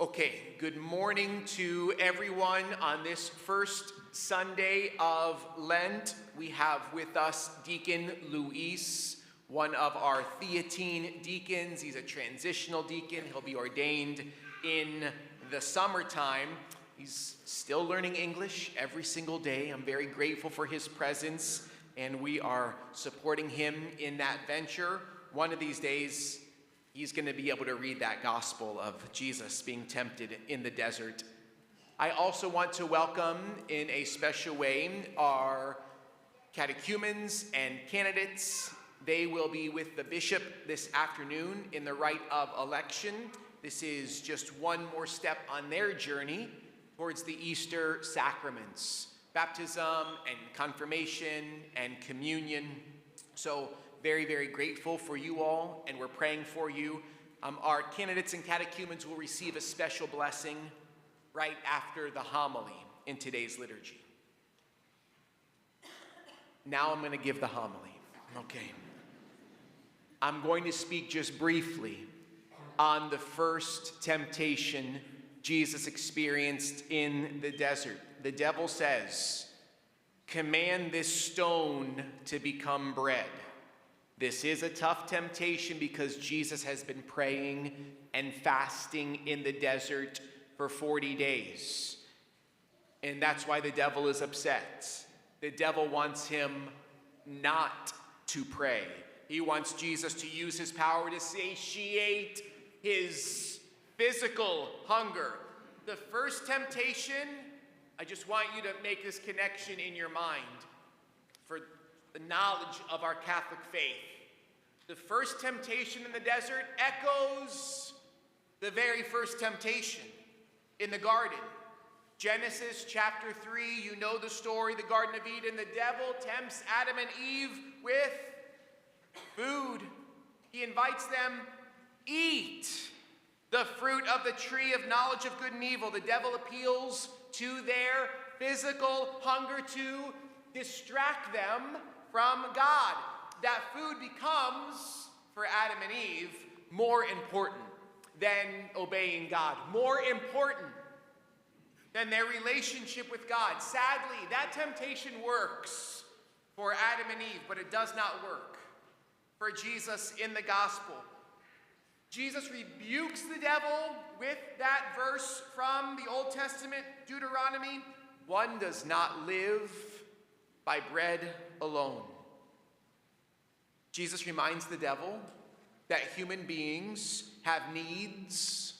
Okay, good morning to everyone on this first Sunday of Lent. We have with us Deacon Luis, one of our Theatine deacons. He's a transitional deacon. He'll be ordained in the summertime. He's still learning English every single day. I'm very grateful for his presence, and we are supporting him in that venture. One of these days, he's going to be able to read that gospel of Jesus being tempted in the desert. I also want to welcome in a special way our catechumens and candidates. They will be with the bishop this afternoon in the rite of election. This is just one more step on their journey towards the Easter sacraments, baptism and confirmation and communion. So very, very grateful for you all, and we're praying for you. Our candidates and catechumens will receive a special blessing right after the homily in today's liturgy. Now I'm going to give the homily. Okay. I'm going to speak just briefly on the first temptation Jesus experienced in the desert. The devil says, "Command this stone to become bread." This is a tough temptation because Jesus has been praying and fasting in the desert for 40 days. And that's why the devil is upset. The devil wants him not to pray. He wants Jesus to use his power to satiate his physical hunger. The first temptation, I just want you to make this connection in your mind for the knowledge of our Catholic faith. The first temptation in the desert echoes the very first temptation in the garden. Genesis chapter 3, you know the story, the Garden of Eden. The devil tempts Adam and Eve with food. He invites them, eat the fruit of the tree of knowledge of good and evil. The devil appeals to their physical hunger to distract them from God. That food becomes, for Adam and Eve, more important than obeying God, more important than their relationship with God. Sadly, that temptation works for Adam and Eve, but it does not work for Jesus in the gospel. Jesus rebukes the devil with that verse from the Old Testament, Deuteronomy. One does not live by bread alone. Jesus reminds the devil that human beings have needs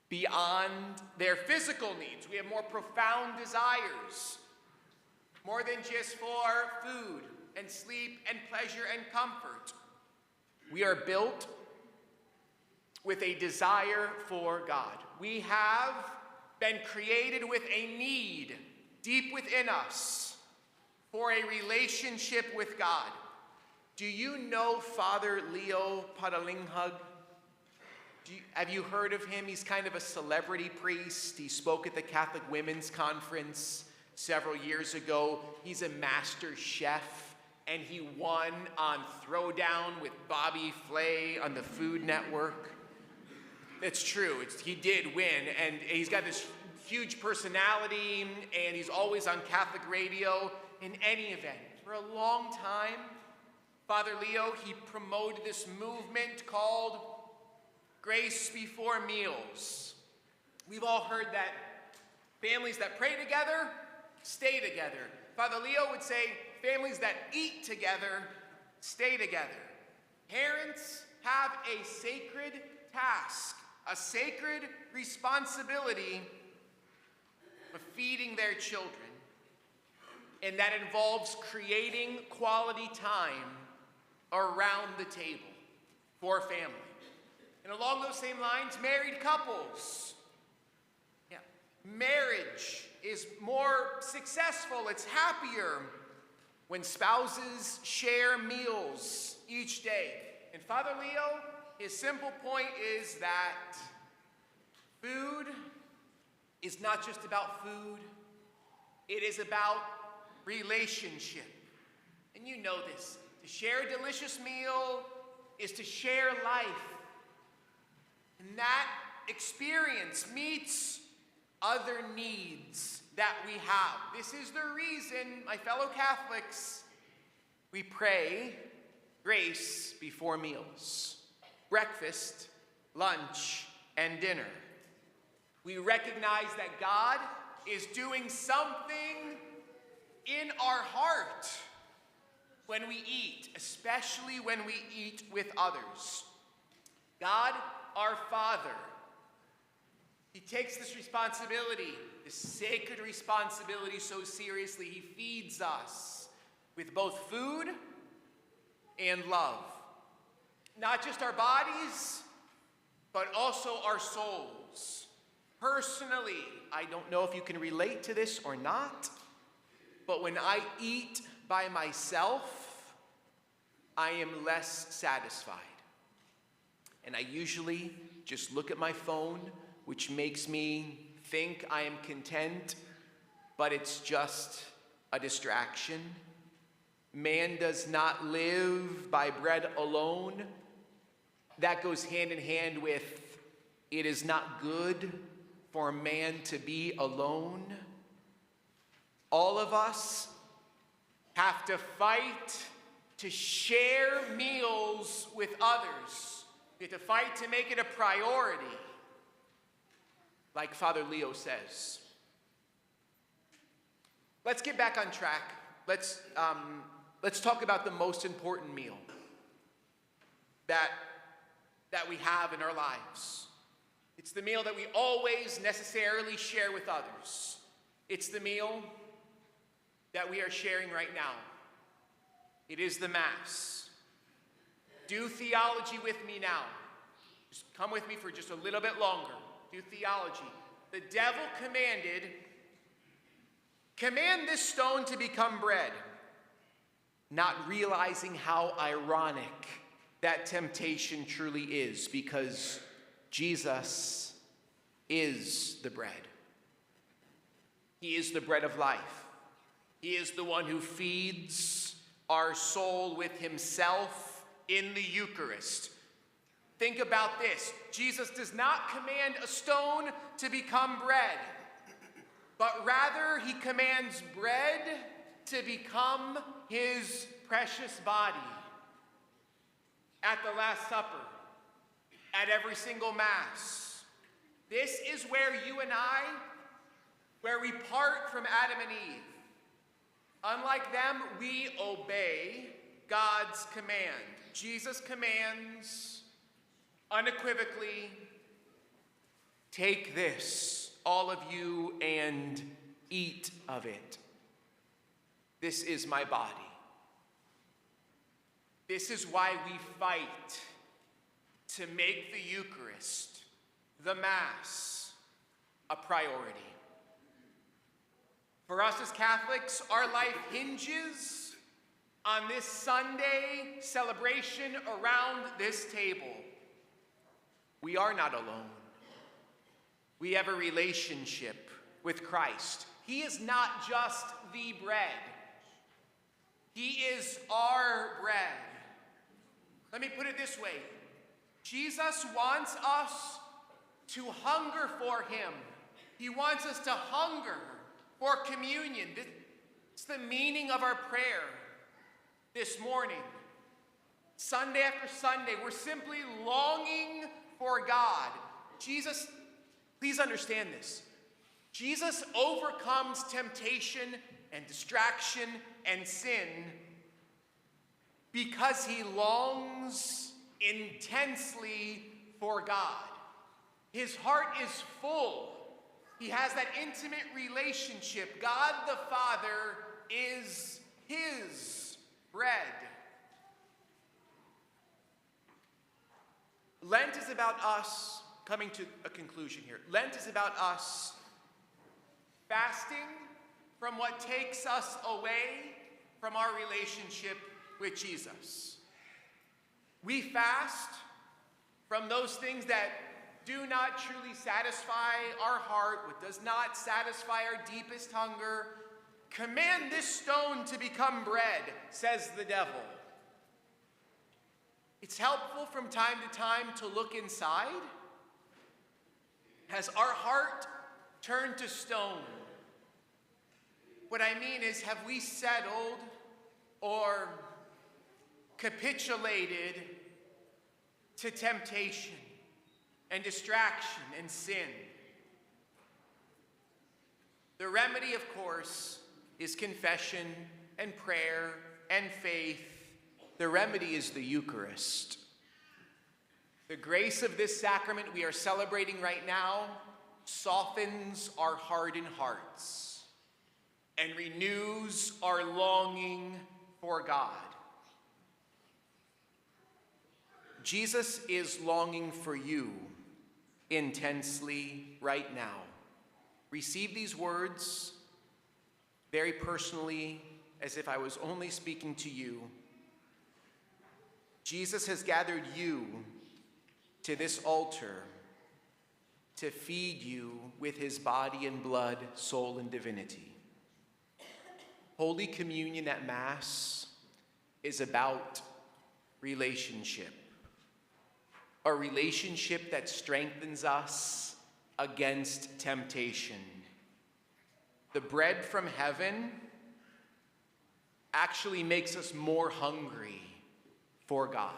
beyond their physical needs. We have more profound desires, more than just for food and sleep and pleasure and comfort. We are built with a desire for God. We have been created with a need deep within us for a relationship with God. Do you know Father Leo Padalinghug? Have you heard of him? He's kind of a celebrity priest. He spoke at the Catholic Women's Conference several years ago. He's a master chef, and he won on Throwdown with Bobby Flay on the Food Network. It's true. He did win, and he's got this huge personality, and he's always on Catholic radio. In any event, for a long time, Father Leo, he promoted this movement called Grace Before Meals. We've all heard that families that pray together stay together. Father Leo would say families that eat together stay together. Parents have a sacred task, a sacred responsibility of feeding their children, and that involves creating quality time around the table for family. And along those same lines, married couples. Marriage is more successful, it's happier when spouses share meals each day. And Father Leo, his simple point is that food is not just about food, it is about relationship. And you know this. To share a delicious meal is to share life. And that experience meets other needs that we have. This is the reason, my fellow Catholics, we pray grace before meals, breakfast, lunch, and dinner. We recognize that God is doing something in our heart when we eat, especially when we eat with others. God, our Father, he takes this responsibility, this sacred responsibility, so seriously. He feeds us with both food and love. Not just our bodies, but also our souls. Personally, I don't know if you can relate to this or not, but when I eat by myself, I am less satisfied. And I usually just look at my phone, which makes me think I am content, but it's just a distraction. Man does not live by bread alone. That goes hand in hand with, it is not good for a man to be alone. All of us have to fight to share meals with others. We have to fight to make it a priority, like Father Leo says. Let's get back on track. Let's talk about the most important meal that we have in our lives. It's the meal that we always necessarily share with others. It's the meal that we are sharing right now. It is the Mass. Do theology with me now. Just come with me for just a little bit longer. Do theology. The devil command this stone to become bread, not realizing how ironic that temptation truly is, because Jesus is the bread. He is the bread of life. He is the one who feeds our soul with himself in the Eucharist. Think about this. Jesus does not command a stone to become bread, but rather he commands bread to become his precious body. At the Last Supper, at every single Mass. This is where you and I, where we part from Adam and Eve. Unlike them, we obey God's command. Jesus commands unequivocally, take this, all of you, and eat of it. This is my body. This is why we fight to make the Eucharist, the Mass, a priority. For us as Catholics, our life hinges on this Sunday celebration around this table. We are not alone. We have a relationship with Christ. He is not just the bread. He is our bread. Let me put it this way. Jesus wants us to hunger for him. He wants us to hunger for communion. It's the meaning of our prayer this morning. Sunday after Sunday, we're simply longing for God. Jesus, please understand this. Jesus overcomes temptation and distraction and sin because he longs intensely for God. His heart is full. He has that intimate relationship. God the Father is his bread. Lent is about us, coming to a conclusion here. Lent is about us fasting from what takes us away from our relationship with Jesus. We fast from those things that do not truly satisfy our heart, what does not satisfy our deepest hunger. Command this stone to become bread, says the devil. It's helpful from time to time to look inside Has our heart turned to stone? What I mean is, have we settled or capitulated to temptation and distraction and sin? The remedy, of course, is confession and prayer and faith. The remedy is the Eucharist. The grace of this sacrament we are celebrating right now softens our hardened hearts and renews our longing for God. Jesus is longing for you intensely right now. Receive these words very personally, as if I was only speaking to you. Jesus has gathered you to this altar to feed you with his body and blood, soul and divinity. Holy Communion at Mass is about relationship, a relationship that strengthens us against temptation. The bread from heaven actually makes us more hungry for God.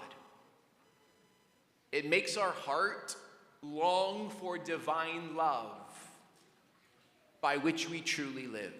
It makes our heart long for divine love by which we truly live.